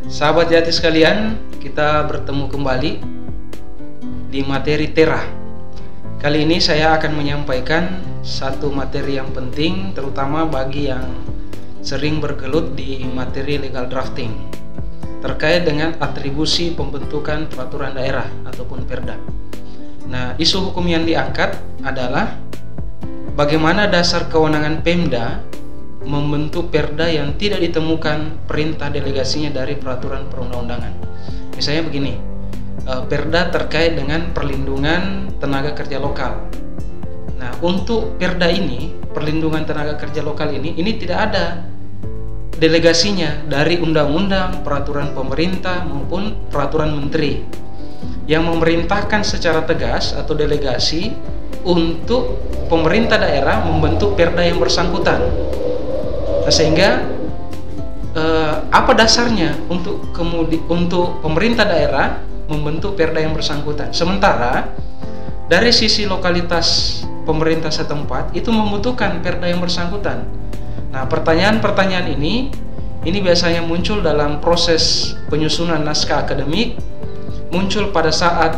Sahabat Jati sekalian, kita bertemu kembali di materi Tera. Kali ini saya akan menyampaikan satu materi yang penting, terutama bagi yang sering bergelut di materi legal drafting, terkait dengan atribusi pembentukan peraturan daerah ataupun Perda. Nah, isu hukum yang diangkat adalah bagaimana dasar kewenangan Pemda membentuk Perda yang tidak ditemukan perintah delegasinya dari peraturan perundang-undangan. Misalnya begini, Perda terkait dengan perlindungan tenaga kerja lokal. Nah, untuk Perda ini, perlindungan tenaga kerja lokal ini tidak ada delegasinya dari undang-undang, peraturan pemerintah maupun peraturan menteri yang memerintahkan secara tegas atau delegasi untuk pemerintah daerah membentuk Perda yang bersangkutan. Nah, sehingga apa dasarnya untuk pemerintah daerah membentuk Perda yang bersangkutan, sementara dari sisi lokalitas pemerintah setempat itu membutuhkan Perda yang bersangkutan. Nah, pertanyaan-pertanyaan ini biasanya muncul dalam proses penyusunan naskah akademik, muncul pada saat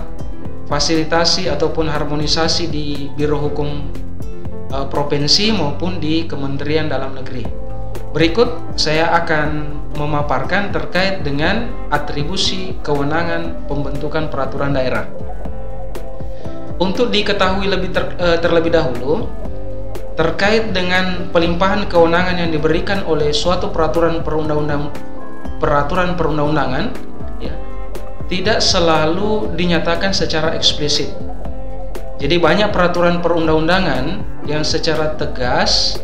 fasilitasi ataupun harmonisasi di Biro Hukum Provinsi maupun di Kementerian Dalam Negeri. Berikut saya akan memaparkan terkait dengan atribusi kewenangan pembentukan peraturan daerah. Untuk diketahui terlebih dahulu terkait dengan pelimpahan kewenangan yang diberikan oleh suatu peraturan perundang-undangan, ya, tidak selalu dinyatakan secara eksplisit. Jadi banyak peraturan perundang-undangan yang secara tegas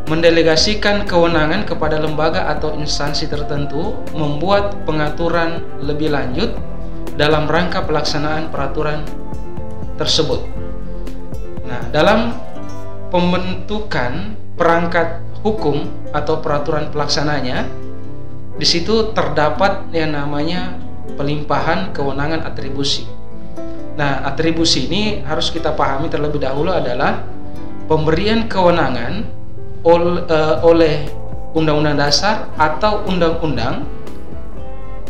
mendelegasikan kewenangan kepada lembaga atau instansi tertentu membuat pengaturan lebih lanjut dalam rangka pelaksanaan peraturan tersebut. Nah, dalam pembentukan perangkat hukum atau peraturan pelaksananya, di situ terdapat yang namanya pelimpahan kewenangan atribusi. Nah, atribusi ini harus kita pahami terlebih dahulu adalah pemberian kewenangan oleh Undang-Undang Dasar atau undang-undang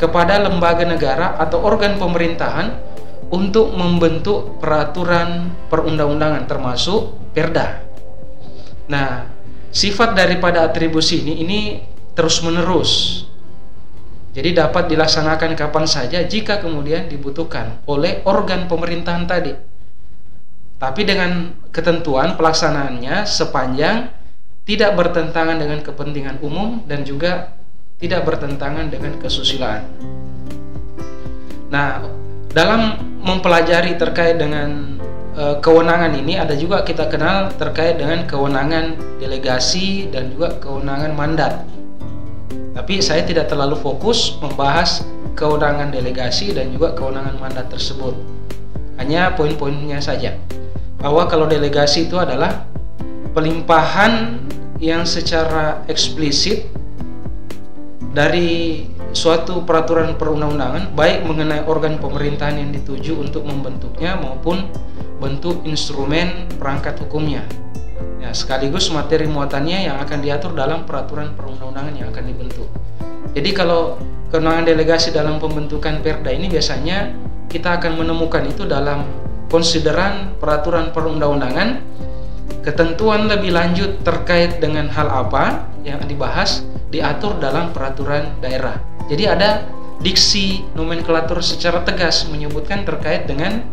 kepada lembaga negara atau organ pemerintahan untuk membentuk peraturan perundang-undangan termasuk Perda. Nah, sifat daripada atribusi ini terus-menerus. Jadi dapat dilaksanakan kapan saja jika kemudian dibutuhkan oleh organ pemerintahan tadi. Tapi dengan ketentuan pelaksanaannya sepanjang tidak bertentangan dengan kepentingan umum dan juga tidak bertentangan dengan kesusilaan. Nah, dalam mempelajari terkait dengan kewenangan ini ada juga kita kenal terkait dengan kewenangan delegasi dan juga kewenangan mandat. Tapi saya tidak terlalu fokus membahas kewenangan delegasi dan juga kewenangan mandat tersebut. Hanya poin-poinnya saja. Bahwa kalau delegasi itu adalah pelimpahan yang secara eksplisit dari suatu peraturan perundang-undangan, baik mengenai organ pemerintahan yang dituju untuk membentuknya maupun bentuk instrumen perangkat hukumnya, ya, sekaligus materi muatannya yang akan diatur dalam peraturan perundang-undangan yang akan dibentuk. Jadi kalau kewenangan delegasi dalam pembentukan Perda ini biasanya kita akan menemukan itu dalam konsideran peraturan perundang-undangan, ketentuan lebih lanjut terkait dengan hal apa yang dibahas diatur dalam peraturan daerah. Jadi ada diksi nomenklatur secara tegas menyebutkan terkait dengan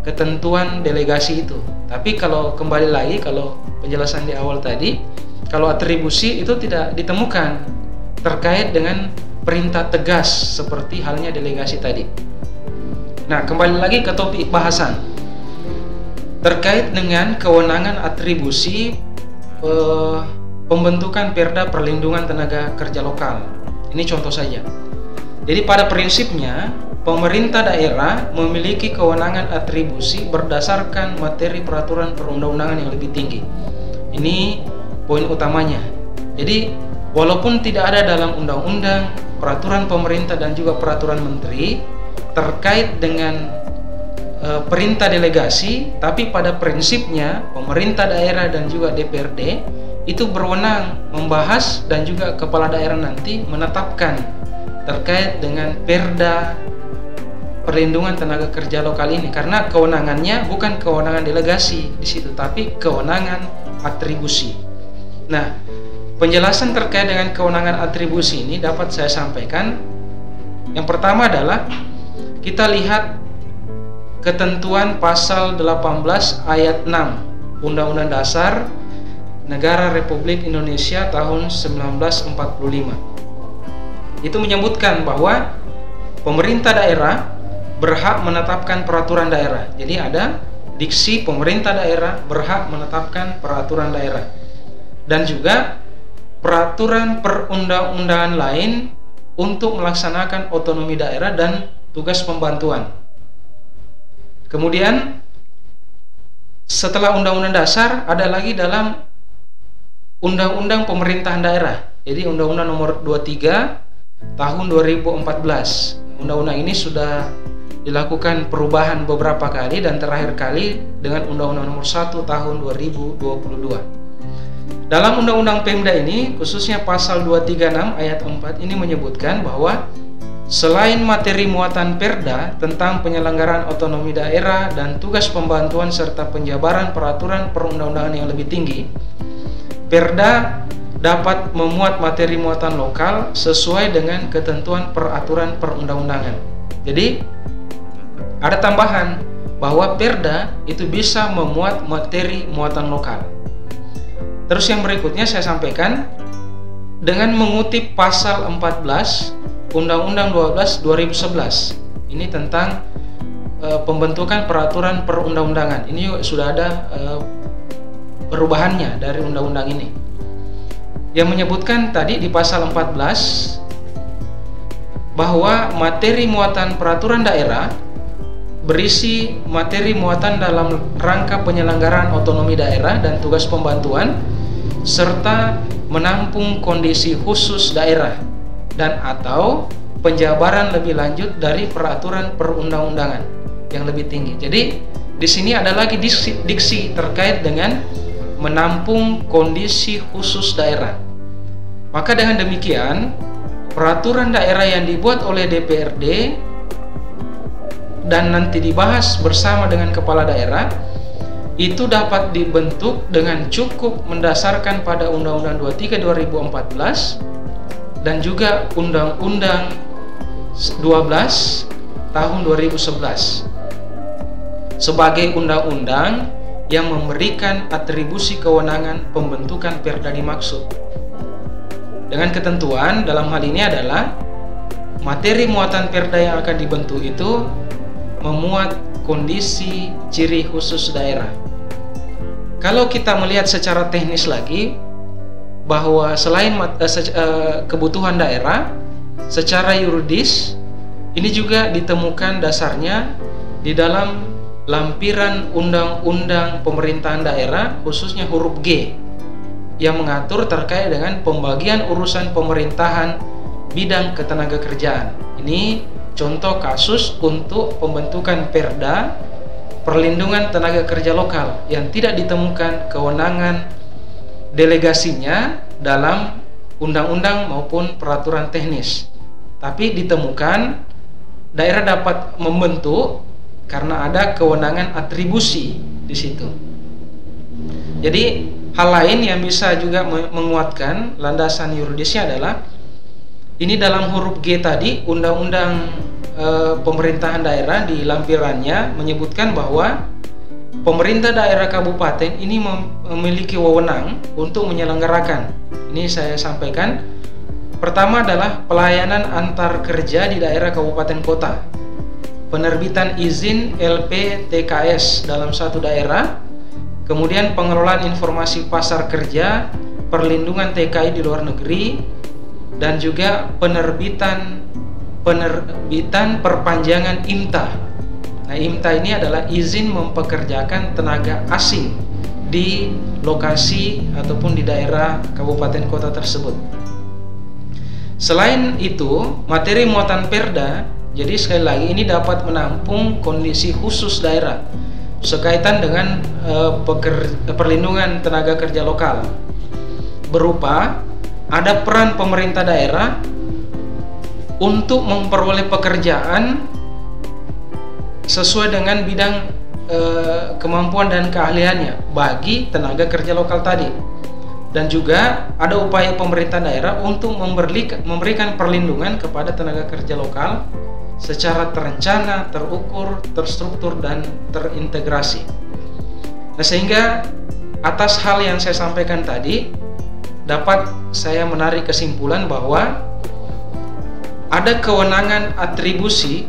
ketentuan delegasi itu. Tapi kalau kembali lagi, kalau penjelasan di awal tadi, kalau atribusi itu tidak ditemukan terkait dengan perintah tegas seperti halnya delegasi tadi. Nah, kembali lagi ke topik bahasan terkait dengan kewenangan atribusi pembentukan Perda perlindungan tenaga kerja lokal. Ini contoh saja. Jadi pada prinsipnya pemerintah daerah memiliki kewenangan atribusi berdasarkan materi peraturan perundang-undangan yang lebih tinggi. Ini poin utamanya. Jadi walaupun tidak ada dalam undang-undang, peraturan pemerintah dan juga peraturan menteri terkait dengan perintah delegasi, tapi pada prinsipnya pemerintah daerah dan juga DPRD itu berwenang membahas dan juga kepala daerah nanti menetapkan terkait dengan Perda Perlindungan Tenaga Kerja Lokal ini, karena kewenangannya bukan kewenangan delegasi di situ, tapi kewenangan atribusi. Nah, penjelasan terkait dengan kewenangan atribusi ini dapat saya sampaikan. Yang pertama adalah kita lihat ketentuan pasal 18 ayat 6 Undang-Undang Dasar Negara Republik Indonesia tahun 1945. Itu menyebutkan bahwa pemerintah daerah berhak menetapkan peraturan daerah. Jadi ada diksi pemerintah daerah berhak menetapkan peraturan daerah. Dan juga peraturan perundang-undangan lain untuk melaksanakan otonomi daerah dan tugas pembantuan. Kemudian setelah Undang-Undang Dasar ada lagi dalam Undang-Undang Pemerintahan Daerah. Jadi Undang-Undang Nomor 23 Tahun 2014. Undang-undang ini sudah dilakukan perubahan beberapa kali dan terakhir kali dengan Undang-Undang Nomor 1 Tahun 2022. Dalam Undang-Undang Pemda ini, khususnya pasal 236 ayat 4 ini menyebutkan bahwa selain materi muatan Perda tentang penyelenggaraan otonomi daerah dan tugas pembantuan serta penjabaran peraturan perundang-undangan yang lebih tinggi, Perda dapat memuat materi muatan lokal sesuai dengan ketentuan peraturan perundang-undangan. Jadi ada tambahan bahwa Perda itu bisa memuat materi muatan lokal. Terus yang berikutnya saya sampaikan dengan mengutip pasal 14 Undang-Undang 12 2011. Ini tentang pembentukan peraturan perundang-undangan. Ini juga sudah ada perubahannya dari undang-undang ini, yang menyebutkan tadi di pasal 14 bahwa materi muatan peraturan daerah berisi materi muatan dalam rangka penyelenggaraan otonomi daerah dan tugas pembantuan serta menampung kondisi khusus daerah dan atau penjabaran lebih lanjut dari peraturan perundang-undangan yang lebih tinggi. Jadi di sini ada lagi diksi terkait dengan menampung kondisi khusus daerah. Maka dengan demikian, peraturan daerah yang dibuat oleh DPRD dan nanti dibahas bersama dengan kepala daerah itu dapat dibentuk dengan cukup mendasarkan pada Undang-Undang 23 2014 dan juga Undang-Undang 12 tahun 2011 sebagai undang-undang yang memberikan atribusi kewenangan pembentukan Perda dimaksud. Dengan ketentuan dalam hal ini adalah materi muatan Perda yang akan dibentuk itu memuat kondisi ciri khusus daerah. Kalau kita melihat secara teknis lagi bahwa selain kebutuhan daerah secara yuridis ini juga ditemukan dasarnya di dalam lampiran Undang-Undang Pemerintahan Daerah, khususnya huruf G, yang mengatur terkait dengan pembagian urusan pemerintahan bidang ketenagakerjaan. Ini contoh kasus untuk pembentukan Perda Perlindungan Tenaga Kerja Lokal yang tidak ditemukan kewenangan delegasinya dalam undang-undang maupun peraturan teknis, tapi ditemukan daerah dapat membentuk karena ada kewenangan atribusi di situ. Jadi hal lain yang bisa juga menguatkan landasan yuridisnya adalah ini dalam huruf G tadi, Undang-Undang Pemerintahan Daerah di lampirannya menyebutkan bahwa pemerintah daerah kabupaten ini memiliki wewenang untuk menyelenggarakan. Ini saya sampaikan. Pertama adalah pelayanan antar kerja di daerah kabupaten kota, penerbitan izin LPTKS dalam satu daerah, kemudian pengelolaan informasi pasar kerja, perlindungan TKI di luar negeri, dan juga penerbitan perpanjangan IMTA. Nah, IMTA ini adalah izin mempekerjakan tenaga asing di lokasi ataupun di daerah kabupaten kota tersebut. Selain itu, materi muatan Perda, jadi sekali lagi ini dapat menampung kondisi khusus daerah sekaitan dengan perlindungan tenaga kerja lokal, berupa ada peran pemerintah daerah untuk memperoleh pekerjaan sesuai dengan bidang kemampuan dan keahliannya bagi tenaga kerja lokal tadi. Dan juga ada upaya pemerintah daerah untuk memberikan perlindungan kepada tenaga kerja lokal secara terencana, terukur, terstruktur, dan terintegrasi. Nah, sehingga atas hal yang saya sampaikan tadi dapat saya menarik kesimpulan bahwa ada kewenangan atribusi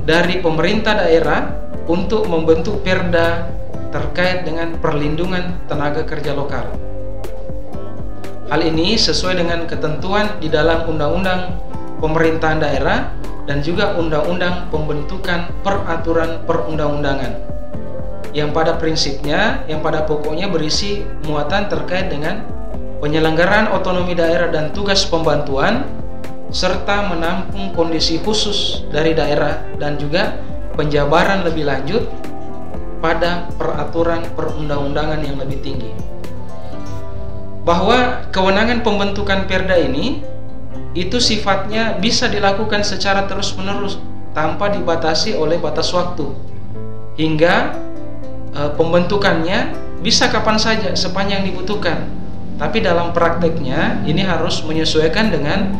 dari pemerintah daerah untuk membentuk perda terkait dengan perlindungan tenaga kerja lokal. Hal ini sesuai dengan ketentuan di dalam Undang-Undang Pemerintahan Daerah dan juga Undang-Undang Pembentukan Peraturan Perundang-Undangan, yang pada prinsipnya, yang pada pokoknya berisi muatan terkait dengan penyelenggaraan otonomi daerah dan tugas pembantuan, serta menampung kondisi khusus dari daerah dan juga penjabaran lebih lanjut pada peraturan perundang-undangan yang lebih tinggi. Bahwa kewenangan pembentukan perda ini itu sifatnya bisa dilakukan secara terus-menerus tanpa dibatasi oleh batas waktu, hingga pembentukannya bisa kapan saja sepanjang dibutuhkan. Tapi dalam prakteknya ini harus menyesuaikan dengan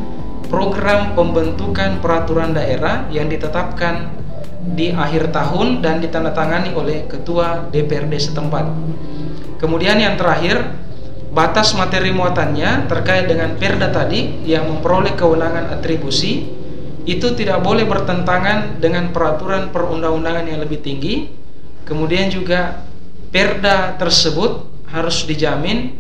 program pembentukan peraturan daerah yang ditetapkan di akhir tahun dan ditandatangani oleh ketua DPRD setempat. Kemudian yang terakhir, batas materi muatannya terkait dengan perda tadi yang memperoleh kewenangan atribusi itu tidak boleh bertentangan dengan peraturan perundang-undangan yang lebih tinggi. Kemudian juga perda tersebut harus dijamin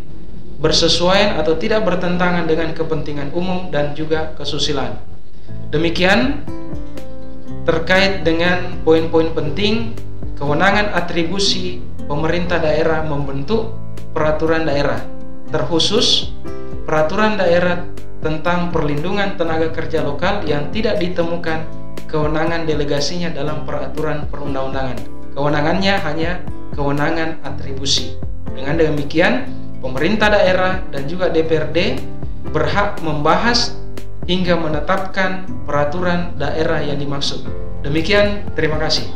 bersesuaian atau tidak bertentangan dengan kepentingan umum dan juga kesusilaan. Demikian terkait dengan poin-poin penting kewenangan atribusi pemerintah daerah membentuk peraturan daerah, terkhusus peraturan daerah tentang perlindungan tenaga kerja lokal yang tidak ditemukan kewenangan delegasinya dalam peraturan perundang-undangan. Kewenangannya hanya kewenangan atribusi. Dengan demikian, pemerintah daerah dan juga DPRD berhak membahas hingga menetapkan peraturan daerah yang dimaksud. Demikian, terima kasih.